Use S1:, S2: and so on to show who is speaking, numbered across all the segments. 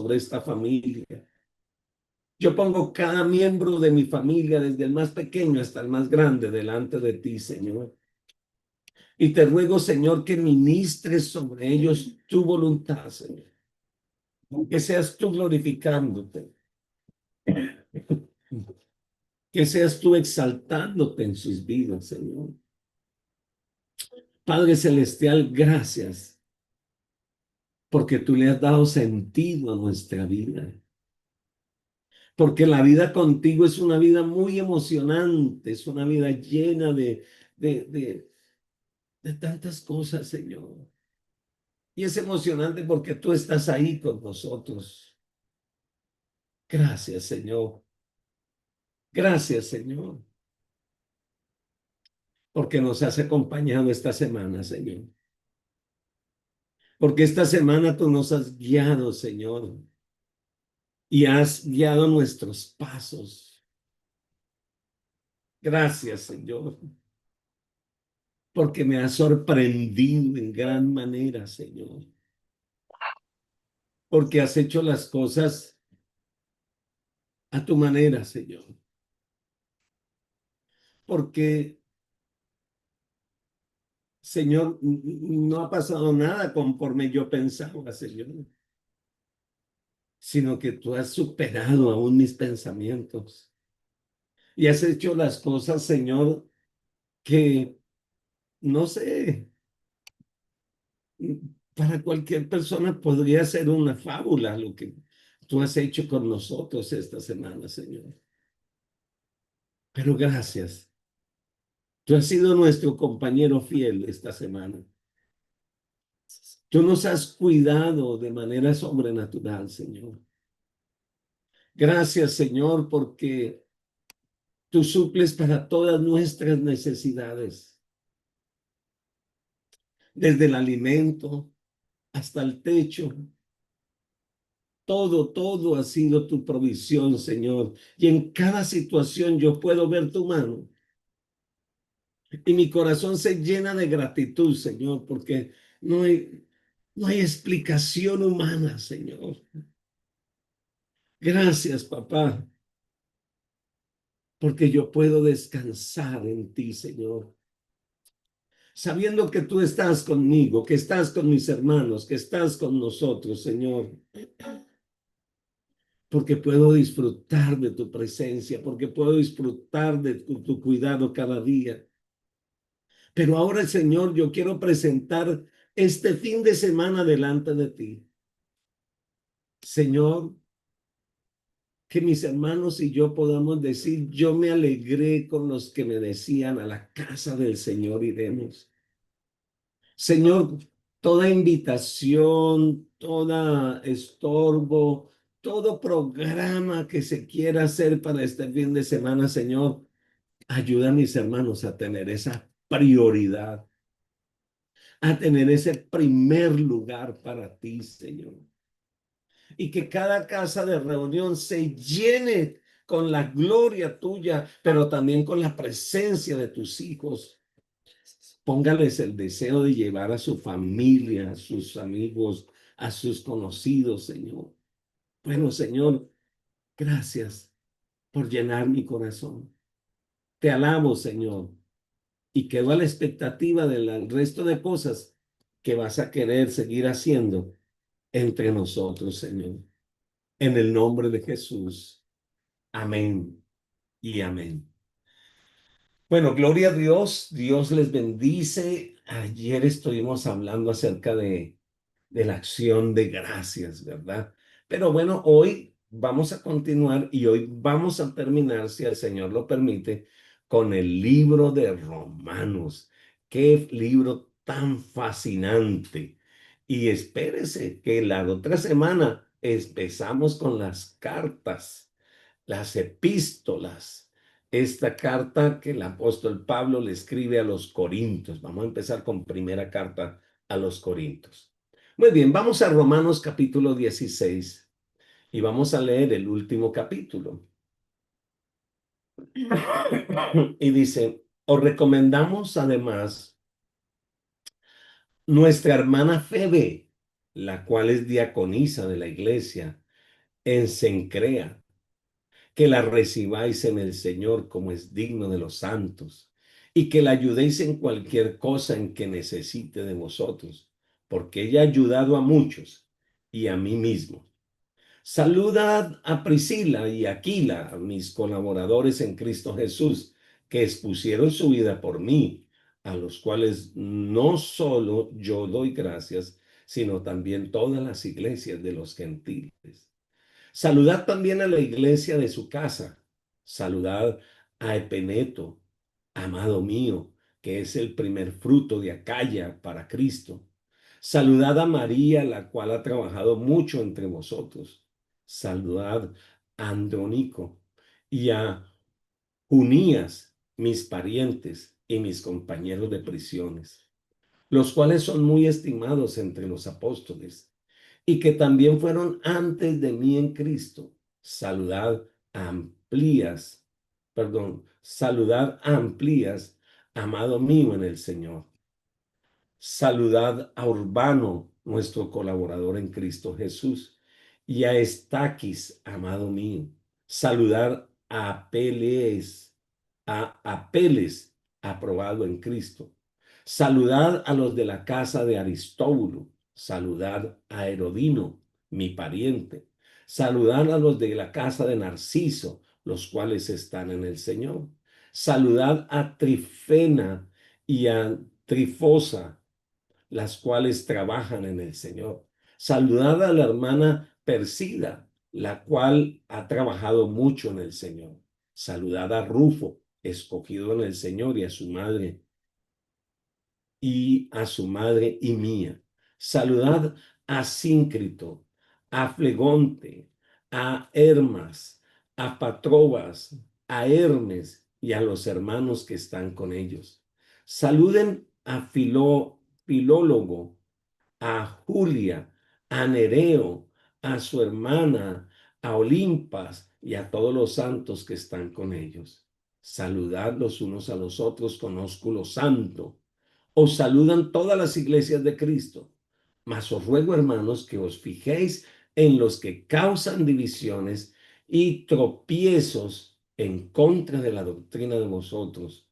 S1: sobre esta familia. Yo pongo cada miembro de mi familia, desde el más pequeño hasta el más grande, delante de ti, Señor. Y te ruego, Señor, que ministres sobre ellos tu voluntad, Señor. Que seas tú glorificándote. Que seas tú exaltándote en sus vidas, Señor. Padre Celestial, gracias, porque tú le has dado sentido a nuestra vida. Porque la vida contigo es una vida muy emocionante, es una vida llena de, de, de tantas cosas, Señor. Y es emocionante porque tú estás ahí con nosotros. Gracias, Señor. Gracias, Señor, porque nos has acompañado esta semana, Señor. Porque esta semana tú nos has guiado, Señor, y has guiado nuestros pasos. Gracias, Señor, porque me has sorprendido en gran manera, Señor. Porque has hecho las cosas a tu manera, Señor. Porque, Señor, no ha pasado nada conforme yo pensaba, Señor, sino que tú has superado aún mis pensamientos y has hecho las cosas, Señor, que no sé, para cualquier persona podría ser una fábula lo que tú has hecho con nosotros esta semana, Señor. Pero gracias. Tú has sido nuestro compañero fiel esta semana. Tú nos has cuidado de manera sobrenatural, Señor. Gracias, Señor, porque tú suples para todas nuestras necesidades, desde el alimento hasta el techo. Todo ha sido tu provisión, Señor. Y en cada situación yo puedo ver tu mano. Y mi corazón se llena de gratitud, Señor, porque no hay, no hay explicación humana, Señor. Gracias, papá, porque yo puedo descansar en ti, Señor. Sabiendo que tú estás conmigo, que estás con mis hermanos, que estás con nosotros, Señor. Porque puedo disfrutar de tu presencia, porque puedo disfrutar de tu cuidado cada día. Pero ahora, Señor, yo quiero presentar este fin de semana delante de ti. Señor, que mis hermanos y yo podamos decir, yo me alegré con los que me decían, a la casa del Señor iremos. Señor, toda invitación, toda estorbo, todo programa que se quiera hacer para este fin de semana, Señor, ayuda a mis hermanos a tener esa prioridad, a tener ese primer lugar para ti, Señor. Y que cada casa de reunión se llene con la gloria tuya, pero también con la presencia de tus hijos. Póngales el deseo de llevar a su familia, a sus amigos, a sus conocidos, Señor. Bueno, Señor, gracias por llenar mi corazón. Te alabo, Señor, y quedo a la expectativa del resto de cosas que vas a querer seguir haciendo entre nosotros, Señor. En el nombre de Jesús. Amén y amén. Bueno, gloria a Dios. Dios les bendice. Ayer estuvimos hablando acerca de la acción de gracias, ¿verdad? Pero bueno, hoy vamos a continuar y hoy vamos a terminar, si el Señor lo permite, con el libro de Romanos. Qué libro tan fascinante. Y espérese que la otra semana empezamos con las cartas, las epístolas. Esta carta que el apóstol Pablo le escribe a los Corintios. Vamos a empezar con primera carta a los Corintios. Muy bien, vamos a Romanos capítulo 16 y vamos a leer el último capítulo. Y dice, os recomendamos además nuestra hermana Febe, la cual es diaconisa de la iglesia, en Cencrea, que la recibáis en el Señor como es digno de los santos, y que la ayudéis en cualquier cosa en que necesite de vosotros, porque ella ha ayudado a muchos y a mí mismo. Saludad a Priscila y Aquila, mis colaboradores en Cristo Jesús, que expusieron su vida por mí, a los cuales no solo yo doy gracias, sino también todas las iglesias de los gentiles. Saludad también a la iglesia de su casa. Saludad a Epeneto, amado mío, que es el primer fruto de Acaya para Cristo. Saludad a María, la cual ha trabajado mucho entre vosotros. Saludad a Andrónico y a Junías, mis parientes y mis compañeros de prisiones, los cuales son muy estimados entre los apóstoles y que también fueron antes de mí en Cristo. Saludad a Amplías, saludad a Amplías, amado mío en el Señor. Saludad a Urbano, nuestro colaborador en Cristo Jesús, y a Estaquis, amado mío. Saludad a Apeles, aprobado en Cristo. Saludad a los de la casa de Aristóbulo. Saludad a Herodino, mi pariente. Saludad a los de la casa de Narciso, los cuales están en el Señor. Saludad a Trifena y a Trifosa, las cuales trabajan en el Señor. Saludad a la hermana Persida, la cual ha trabajado mucho en el Señor. Saludad a Rufo, escogido en el Señor, y a su madre y mía. Saludad a Síncrito, a Flegonte, a Hermas, a Patrobas, a Hermes y a los hermanos que están con ellos. Saluden a Filólogo, a Julia, a Nereo, a su hermana, a Olimpas y a todos los santos que están con ellos. Saludad los unos a los otros con ósculo santo. Os saludan todas las iglesias de Cristo. Mas os ruego, hermanos, que os fijéis en los que causan divisiones y tropiezos en contra de la doctrina de vosotros,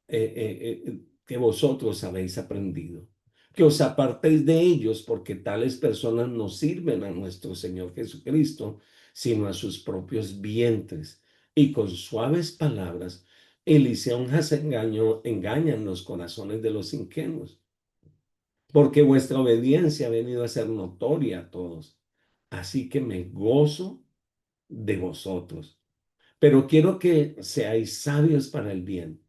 S1: que vosotros habéis aprendido. Que os apartéis de ellos, porque tales personas no sirven a nuestro Señor Jesucristo, sino a sus propios vientres. Y con suaves palabras y lisonjas engañan los corazones de los ingenuos, porque vuestra obediencia ha venido a ser notoria a todos. Así que me gozo de vosotros. Pero quiero que seáis sabios para el bien,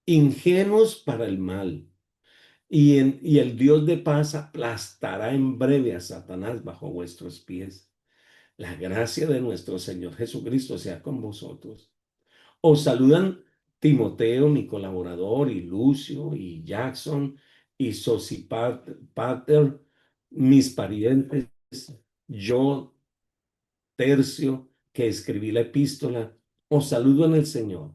S1: ingenuos para el mal, y el Dios de paz aplastará en breve a Satanás bajo vuestros pies. La gracia de nuestro Señor Jesucristo sea con vosotros. Os saludan Timoteo, mi colaborador, y Lucio, y Jackson, y Sosipater, mis parientes, yo, Tercio, que escribí la epístola. Os saludo en el Señor.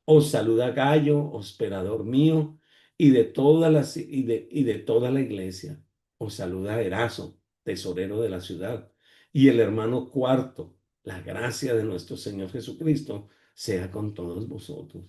S1: Os saluda Gallo, hospedador mío, y de toda la iglesia. Os saluda Eraso, tesorero de la ciudad, y el hermano Cuarto. La gracia de nuestro Señor Jesucristo sea con todos vosotros.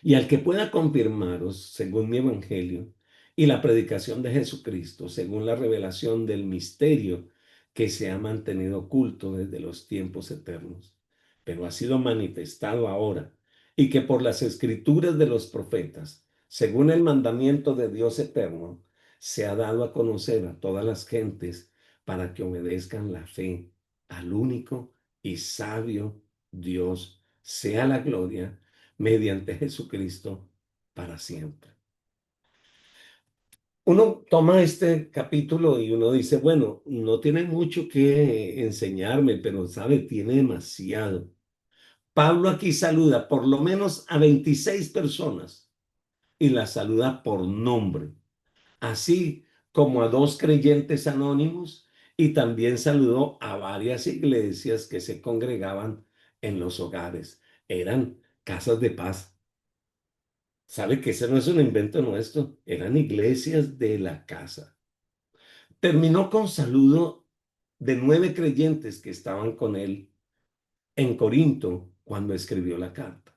S1: Y al que pueda confirmaros, según mi evangelio, y la predicación de Jesucristo, según la revelación del misterio que se ha mantenido oculto desde los tiempos eternos, pero ha sido manifestado ahora, y que por las escrituras de los profetas, según el mandamiento de Dios eterno, se ha dado a conocer a todas las gentes para que obedezcan la fe al único y sabio Dios, sea la gloria mediante Jesucristo para siempre. Uno toma este capítulo y uno dice, bueno, no tiene mucho que enseñarme, pero sabe, tiene demasiado. Pablo aquí saluda por lo menos a 26 personas y las saluda por nombre, así como a dos creyentes anónimos, y también saludó a varias iglesias que se congregaban en los hogares. Eran casas de paz. Sabe que ese no es un invento nuestro, eran iglesias de la casa. Terminó con saludo de 9 creyentes que estaban con él en Corinto cuando escribió la carta.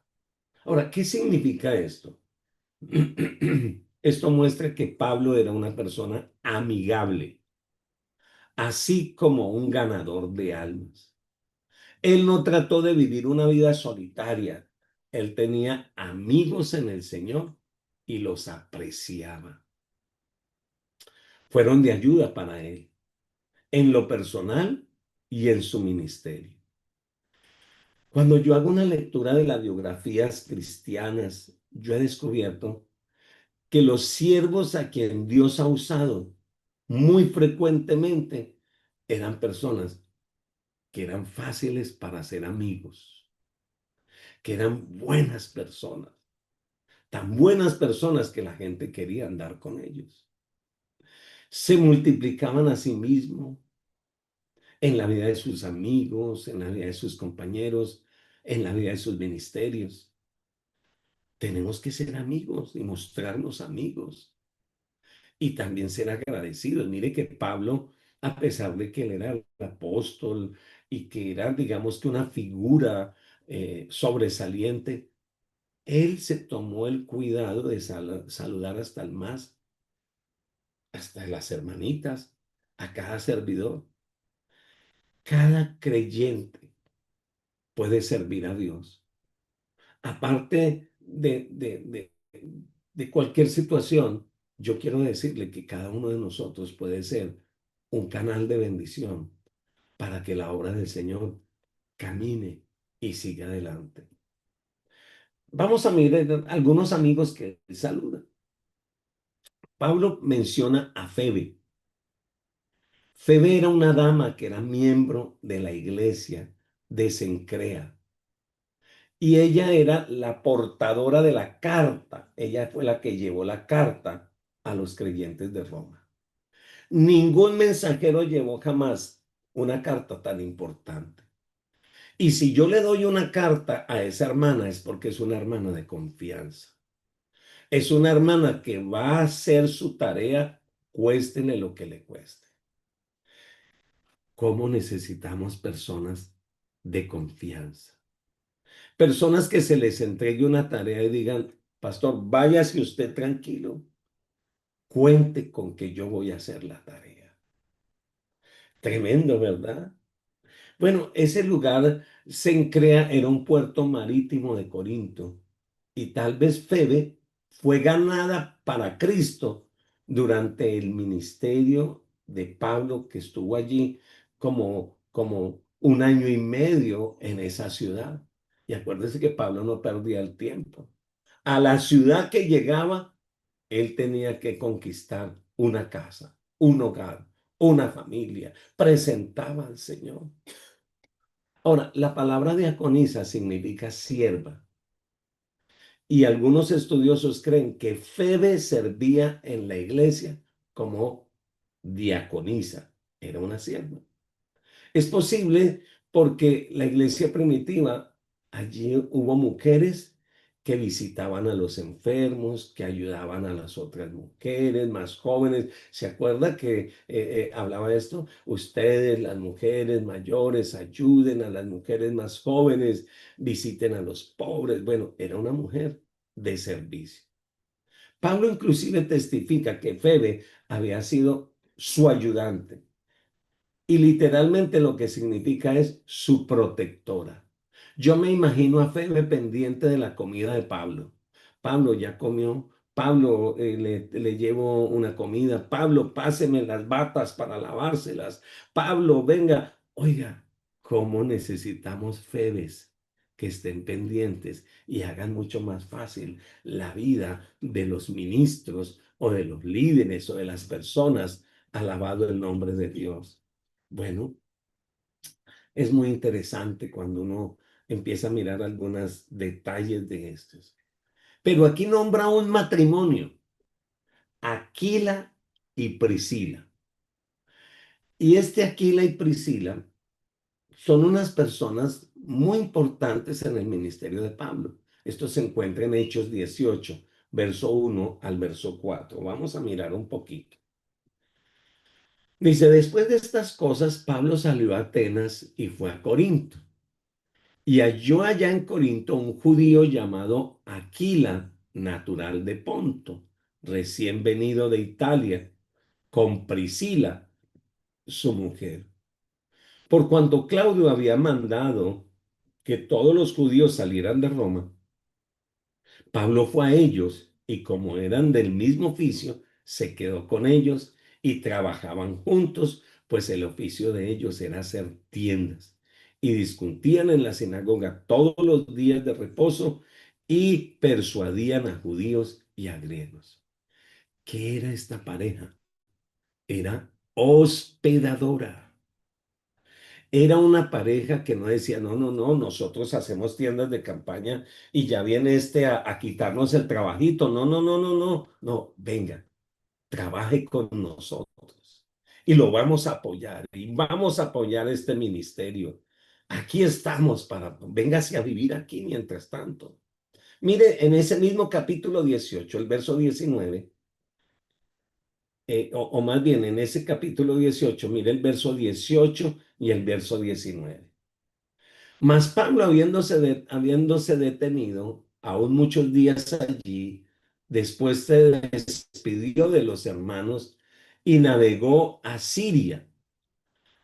S1: Ahora, ¿qué significa esto? Esto muestra que Pablo era una persona amigable, así como un ganador de almas. Él no trató de vivir una vida solitaria. Él tenía amigos en el Señor y los apreciaba. Fueron de ayuda para él, en lo personal y en su ministerio. Cuando yo hago una lectura de las biografías cristianas, yo he descubierto que los siervos a quien Dios ha usado muy frecuentemente eran personas que eran fáciles para ser amigos, que eran buenas personas, tan buenas personas que la gente quería andar con ellos. Se multiplicaban a sí mismos en la vida de sus amigos, en la vida de sus compañeros, en la vida de sus ministerios. Tenemos que ser amigos y mostrarnos amigos y también ser agradecidos. Mire que Pablo, a pesar de que él era el apóstol y que era, digamos que una figura sobresaliente, él se tomó el cuidado de saludar hasta el más, hasta las hermanitas, a cada servidor. Cada creyente puede servir a Dios. Aparte de cualquier situación, yo quiero decirle que cada uno de nosotros puede ser un canal de bendición para que la obra del Señor camine y siga adelante. Vamos a mirar algunos amigos que saludan. Pablo menciona a Febe. Febe era una dama que era miembro de la iglesia de Cencrea. Y ella era la portadora de la carta. Ella fue la que llevó la carta a los creyentes de Roma. Ningún mensajero llevó jamás una carta tan importante. Y si yo le doy una carta a esa hermana es porque es una hermana de confianza. Es una hermana que va a hacer su tarea, cuéstele lo que le cueste. ¿Cómo necesitamos personas de confianza? Personas que se les entregue una tarea y digan, pastor, váyase usted tranquilo, cuente con que yo voy a hacer la tarea. Tremendo, ¿verdad? Bueno, ese lugar Cencrea era un puerto marítimo de Corinto y tal vez Febe fue ganada para Cristo durante el ministerio de Pablo que estuvo allí como un año y medio en esa ciudad. Y acuérdense que Pablo no perdía el tiempo. A la ciudad que llegaba, él tenía que conquistar una casa, un hogar, una familia. Presentaba al Señor. Ahora, la palabra diaconisa significa sierva. Y algunos estudiosos creen que Febe servía en la iglesia como diaconisa. Era una sierva. Es posible porque la iglesia primitiva, allí hubo mujeres que visitaban a los enfermos, que ayudaban a las otras mujeres más jóvenes. ¿Se acuerda que hablaba esto? Ustedes, las mujeres mayores, ayuden a las mujeres más jóvenes, visiten a los pobres. Bueno, era una mujer de servicio. Pablo inclusive testifica que Febe había sido su ayudante. Y literalmente lo que significa es su protectora. Yo me imagino a Febe pendiente de la comida de Pablo. Pablo ya comió. Pablo, le llevo una comida. Pablo, páseme las batas para lavárselas. Pablo, venga. Oiga, ¿cómo necesitamos Febes que estén pendientes y hagan mucho más fácil la vida de los ministros o de los líderes o de las personas? Alabado el nombre de Dios. Bueno, es muy interesante cuando uno empieza a mirar algunos detalles de estos. Pero aquí nombra un matrimonio, Aquila y Priscila. Y este Aquila y Priscila son unas personas muy importantes en el ministerio de Pablo. Esto se encuentra en Hechos 18, verso 1 al verso 4. Vamos a mirar un poquito. Dice, después de estas cosas, Pablo salió a Atenas y fue a Corinto. Y halló allá en Corinto un judío llamado Aquila, natural de Ponto, recién venido de Italia, con Priscila, su mujer. Por cuanto Claudio había mandado que todos los judíos salieran de Roma, Pablo fue a ellos y como eran del mismo oficio, se quedó con ellos y trabajaban juntos, pues el oficio de ellos era hacer tiendas. Y discutían en la sinagoga todos los días de reposo y persuadían a judíos y a griegos. ¿Qué era esta pareja? Era hospedadora. Era una pareja que no decía, no, no, no, nosotros hacemos tiendas de campaña y ya viene este a quitarnos el trabajito. No, no, no, no, no, no, venga, trabaje con nosotros y lo vamos a apoyar y vamos a apoyar este ministerio. Aquí estamos para, véngase a vivir aquí mientras tanto. Mire, en ese mismo capítulo 18 el verso 19, o más bien en ese capítulo 18 mire el verso 18 y el verso 19. Mas Pablo, habiéndose detenido aún muchos días allí, después se despidió de los hermanos y navegó a Siria.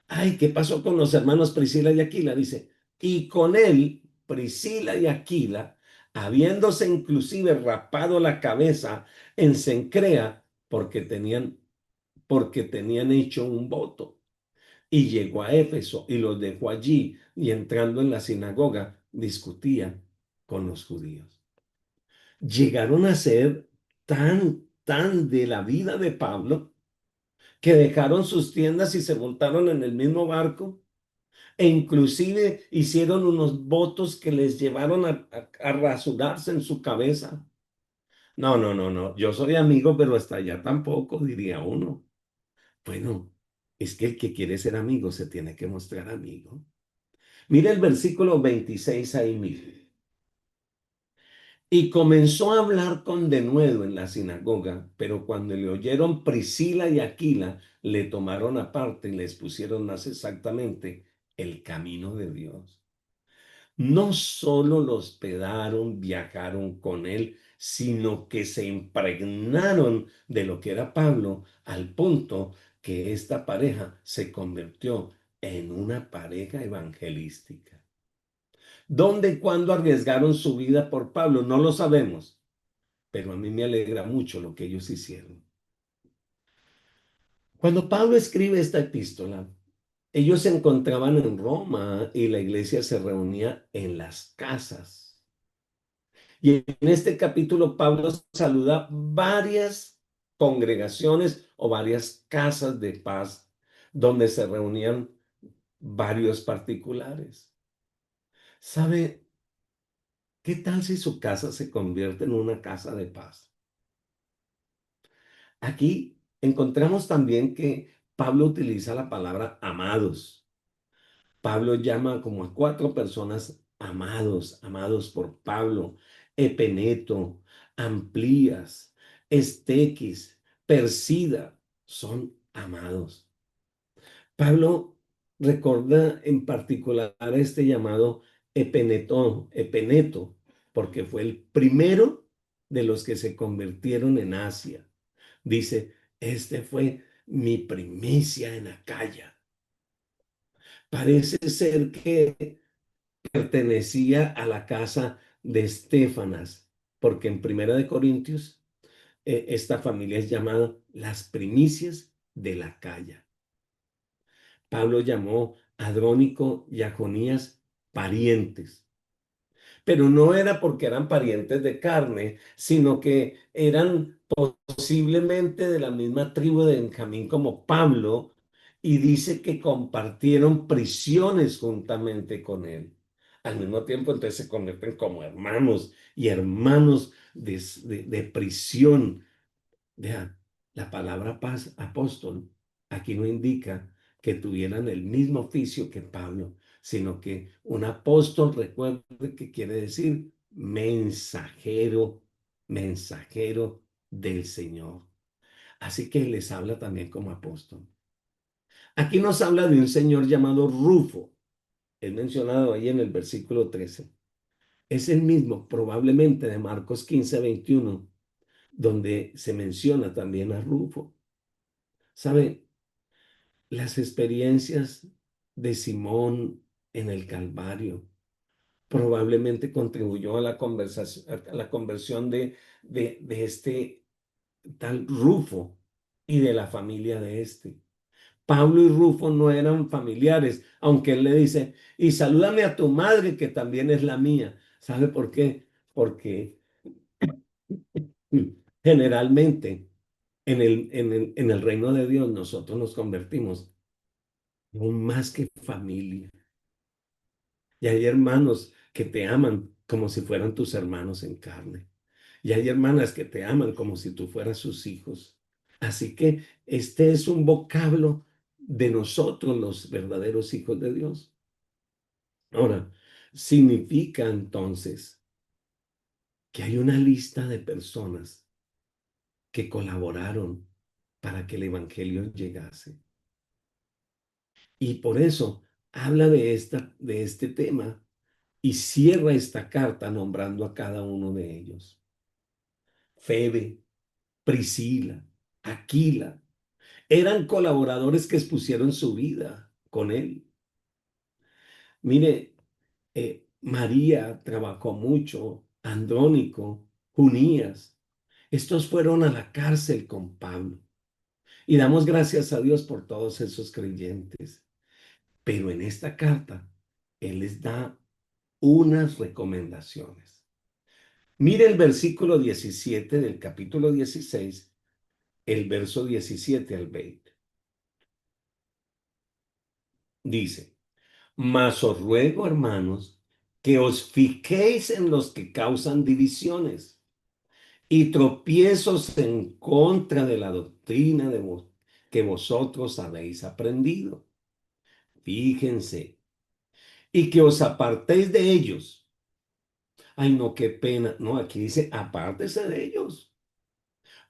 S1: Ay, ¿qué pasó con los hermanos Priscila y Aquila? Dice, y con él, Priscila y Aquila, habiéndose inclusive rapado la cabeza en Cencrea, porque tenían hecho un voto. Y llegó a Éfeso y los dejó allí y entrando en la sinagoga discutía con los judíos. Llegaron a ser tan de la vida de Pablo que dejaron sus tiendas y se montaron en el mismo barco e inclusive hicieron unos votos que les llevaron a rasurarse en su cabeza. No, no, no, no, yo soy amigo, pero hasta allá tampoco, diría uno. Bueno, es que el que quiere ser amigo se tiene que mostrar amigo. Mira el versículo 26 ahí mismo. Y comenzó a hablar con denuedo en la sinagoga, pero cuando le oyeron Priscila y Aquila, le tomaron aparte y les pusieron más exactamente el camino de Dios. No solo lo hospedaron, viajaron con él, sino que se impregnaron de lo que era Pablo al punto que esta pareja se convirtió en una pareja evangelística. ¿Dónde y cuándo arriesgaron su vida por Pablo? No lo sabemos, pero a mí me alegra mucho lo que ellos hicieron. Cuando Pablo escribe esta epístola, ellos se encontraban en Roma y la iglesia se reunía en las casas. Y en este capítulo Pablo saluda varias congregaciones o varias casas de paz donde se reunían varios particulares. ¿Sabe qué tal si su casa se convierte en una casa de paz? Aquí encontramos también que Pablo utiliza la palabra amados. Pablo llama como a cuatro personas amados, amados por Pablo: Epeneto, Amplías, Estequis, Persida, son amados. Pablo recuerda en particular a este llamado Epeneto, porque fue el primero de los que se convirtieron en Asia. Dice, este fue mi primicia en Acaya. Parece ser que pertenecía a la casa de Estefanas, porque en Primera de Corintios esta familia es llamada las primicias de la Acaya. Pablo llamó a Adrónico y a Jonías parientes, pero no era porque eran parientes de carne, sino que eran posiblemente de la misma tribu de Benjamín como Pablo, y dice que compartieron prisiones juntamente con él. Al mismo tiempo, entonces se convierten como hermanos y hermanos de prisión. Vean, la palabra paz, apóstol, aquí no indica que tuvieran el mismo oficio que Pablo, sino que un apóstol, recuerde que quiere decir mensajero, mensajero del Señor. Así que les habla también como apóstol. Aquí nos habla de un señor llamado Rufo. Es mencionado ahí en el versículo 13. Es el mismo, probablemente, de Marcos 15:21, donde se menciona también a Rufo. ¿Sabe? Las experiencias de Simón en el Calvario probablemente contribuyó a la conversación, a la conversión de este tal Rufo y de la familia de este. Pablo y Rufo no eran familiares, aunque él le dice, y salúdame a tu madre que también es la mía. ¿Sabe por qué? Porque generalmente en el reino de Dios nosotros nos convertimos en más que familia. Y hay hermanos que te aman como si fueran tus hermanos en carne. Y hay hermanas que te aman como si tú fueras sus hijos. Así que este es un vocablo de nosotros, los verdaderos hijos de Dios. Ahora, significa entonces que hay una lista de personas que colaboraron para que el evangelio llegase. Y por eso habla de este tema y cierra esta carta nombrando a cada uno de ellos. Febe, Priscila, Aquila, eran colaboradores que expusieron su vida con él. Mire, María trabajó mucho, Andrónico, Junías. Estos fueron a la cárcel con Pablo. Y damos gracias a Dios por todos esos creyentes. Pero en esta carta, Él les da unas recomendaciones. Mire el versículo 17 del capítulo 16, el verso 17 al 20. Dice, mas os ruego, hermanos, que os fijéis en los que causan divisiones y tropiezos en contra de la doctrina que vosotros habéis aprendido. Fíjense, y que os apartéis de ellos. Ay, no, qué pena. No, aquí dice, apártese de ellos.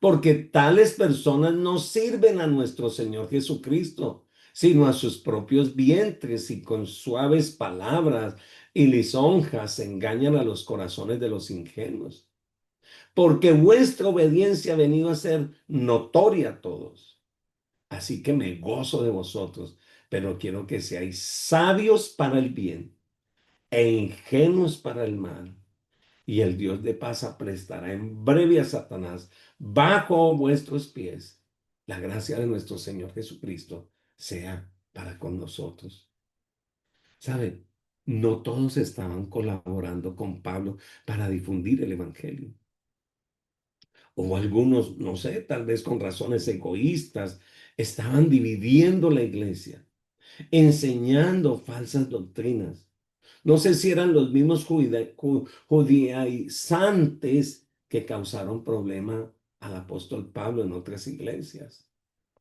S1: Porque tales personas no sirven a nuestro Señor Jesucristo, sino a sus propios vientres y con suaves palabras y lisonjas engañan a los corazones de los ingenuos. Porque vuestra obediencia ha venido a ser notoria a todos. Así que me gozo de vosotros, pero quiero que seáis sabios para el bien e ingenuos para el mal. Y el Dios de paz aprestará en breve a Satanás bajo vuestros pies. La gracia de nuestro Señor Jesucristo sea para con nosotros. ¿Saben? No todos estaban colaborando con Pablo para difundir el Evangelio. O algunos, no sé, tal vez con razones egoístas, estaban dividiendo la iglesia, enseñando falsas doctrinas. No sé si eran los mismos judaizantes que causaron problema al apóstol Pablo en otras iglesias.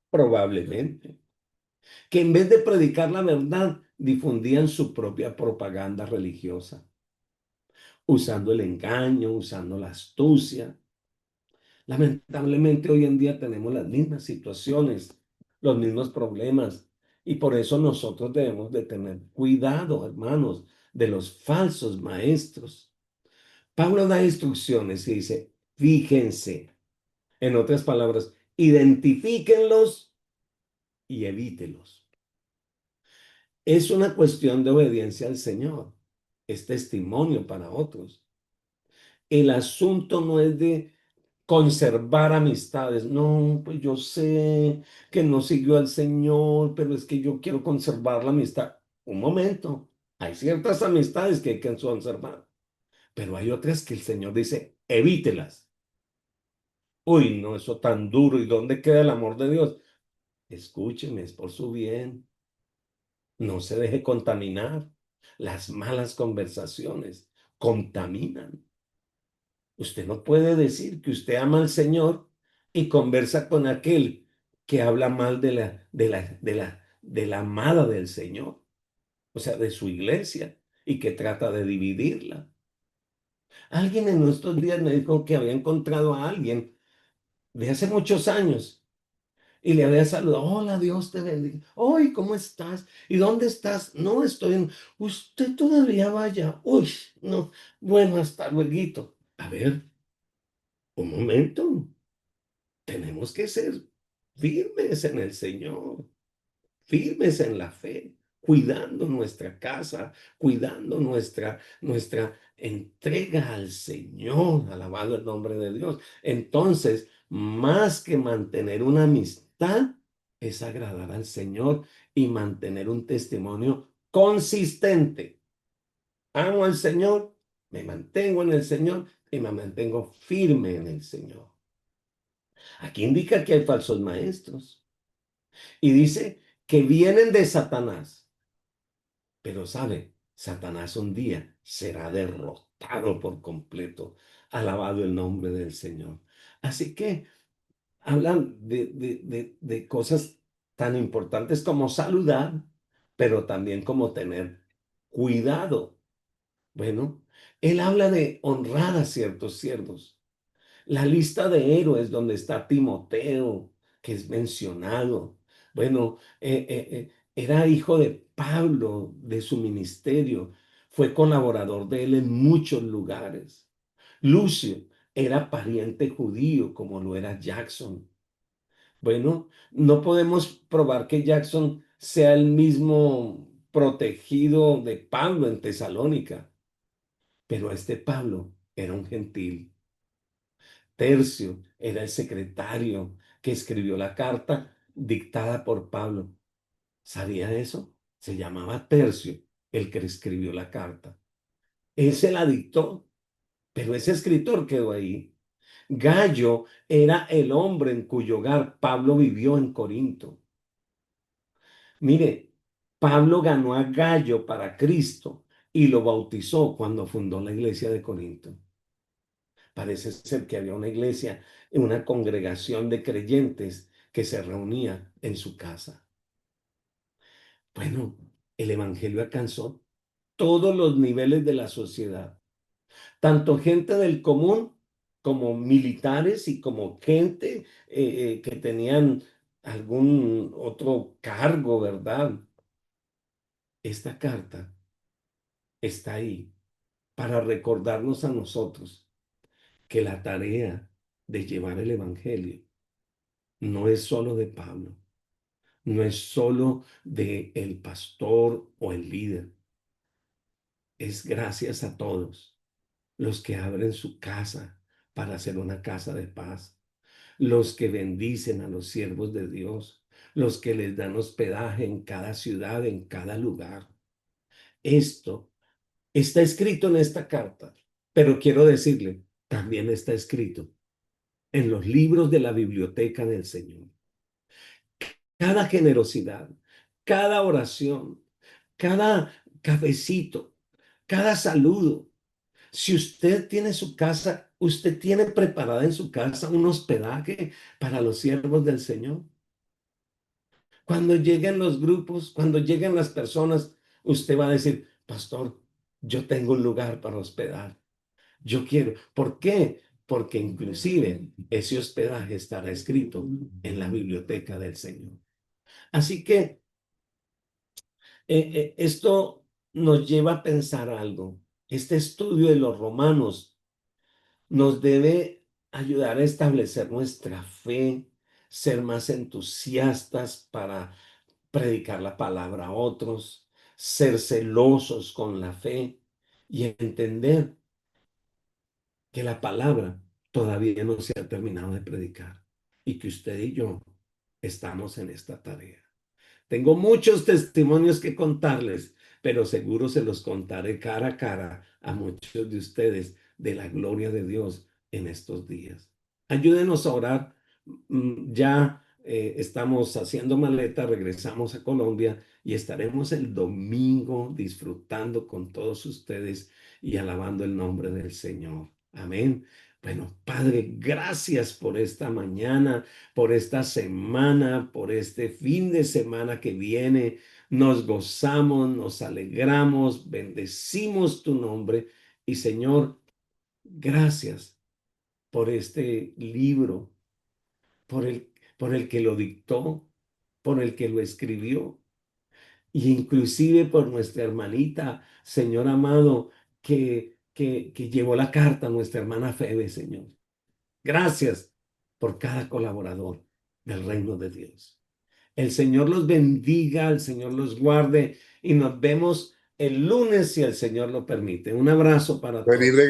S1: Probablemente. Que en vez de predicar la verdad, difundían su propia propaganda religiosa, usando el engaño, usando la astucia. Lamentablemente hoy en día tenemos las mismas situaciones, los mismos problemas, y por eso nosotros debemos de tener cuidado, hermanos, de los falsos maestros. Pablo da instrucciones y dice, fíjense, en otras palabras, identifíquenlos y evítelos. Es una cuestión de obediencia al Señor, es testimonio para otros. El asunto no es de conservar amistades. No, pues yo sé que no siguió al Señor, pero es que yo quiero conservar la amistad. Un momento, hay ciertas amistades que hay que conservar, pero hay otras que el Señor dice, evítelas. Uy, no, eso tan duro. ¿Y dónde queda el amor de Dios? Escúcheme, es por su bien. No se deje contaminar. Las malas conversaciones contaminan. Usted no puede decir que usted ama al Señor y conversa con aquel que habla mal de la amada del Señor, o sea, de su iglesia, y que trata de dividirla. Alguien en nuestros días me dijo que había encontrado a alguien de hace muchos años y le había saludado. Hola, Dios te bendiga. Hoy, ¿cómo estás? ¿Y dónde estás? No, estoy en... Usted todavía vaya. Uy, no. Bueno, hasta luego. A ver, un momento. Tenemos que ser firmes en el Señor, firmes en la fe, cuidando nuestra casa, cuidando nuestra entrega al Señor, alabado el nombre de Dios. Entonces, más que mantener una amistad, es agradar al Señor y mantener un testimonio consistente. Amo al Señor, me mantengo en el Señor y me mantengo firme en el Señor. Aquí indica que hay falsos maestros y dice que vienen de Satanás. Pero sabe, Satanás un día será derrotado por completo. Alabado el nombre del Señor. Así que hablan de cosas tan importantes como saludar, pero también como tener cuidado. Bueno, él habla de honrar a ciertos siervos. La lista de héroes donde está Timoteo, que es mencionado. Bueno, era hijo de Pablo, de su ministerio. Fue colaborador de él en muchos lugares. Lucio era pariente judío, como lo era Jackson. Bueno, no podemos probar que Jackson sea el mismo protegido de Pablo en Tesalónica, pero este Pablo era un gentil. Tercio era el secretario que escribió la carta dictada por Pablo. ¿Sabía eso? Se llamaba Tercio, el que escribió la carta. Él se la dictó, pero ese escritor quedó ahí. Gallo era el hombre en cuyo hogar Pablo vivió en Corinto. Mire, Pablo ganó a Gallo para Cristo y lo bautizó cuando fundó la iglesia de Corinto. Parece ser que había una iglesia, una congregación de creyentes que se reunía en su casa. Bueno, el evangelio alcanzó todos los niveles de la sociedad, tanto gente del común como militares y como gente que tenían algún otro cargo, ¿verdad? Esta carta está ahí para recordarnos a nosotros que la tarea de llevar el evangelio no es solo de Pablo, no es solo de el pastor o el líder, es gracias a todos los que abren su casa para hacer una casa de paz, los que bendicen a los siervos de Dios, los que les dan hospedaje en cada ciudad, en cada lugar. Esto está escrito en esta carta, pero quiero decirle, también está escrito en los libros de la biblioteca del Señor. Cada generosidad, cada oración, cada cafecito, cada saludo. Si usted tiene su casa, usted tiene preparada en su casa un hospedaje para los siervos del Señor. Cuando lleguen los grupos, cuando lleguen las personas, usted va a decir, pastor, yo tengo un lugar para hospedar. Yo quiero. ¿Por qué? Porque inclusive ese hospedaje estará escrito en la biblioteca del Señor. Así que esto nos lleva a pensar algo. Este estudio de los romanos nos debe ayudar a establecer nuestra fe, ser más entusiastas para predicar la palabra a otros, ser celosos con la fe y entender que la palabra todavía no se ha terminado de predicar y que usted y yo estamos en esta tarea. Tengo muchos testimonios que contarles, pero seguro se los contaré cara a cara a muchos de ustedes de la gloria de Dios en estos días. Ayúdenos a orar. Ya estamos haciendo maleta, regresamos a Colombia y estaremos el domingo disfrutando con todos ustedes y alabando el nombre del Señor. Amén. Bueno, Padre, gracias por esta mañana, por esta semana, por este fin de semana que viene. Nos gozamos, nos alegramos, bendecimos tu nombre. Y Señor, gracias por este libro, por por el que lo dictó, por el que lo escribió, y inclusive por nuestra hermanita, Señor amado, que llevó la carta, nuestra hermana Febe, Señor. Gracias por cada colaborador del reino de Dios. El Señor los bendiga, el Señor los guarde y nos vemos el lunes si el Señor lo permite. Un abrazo para todos.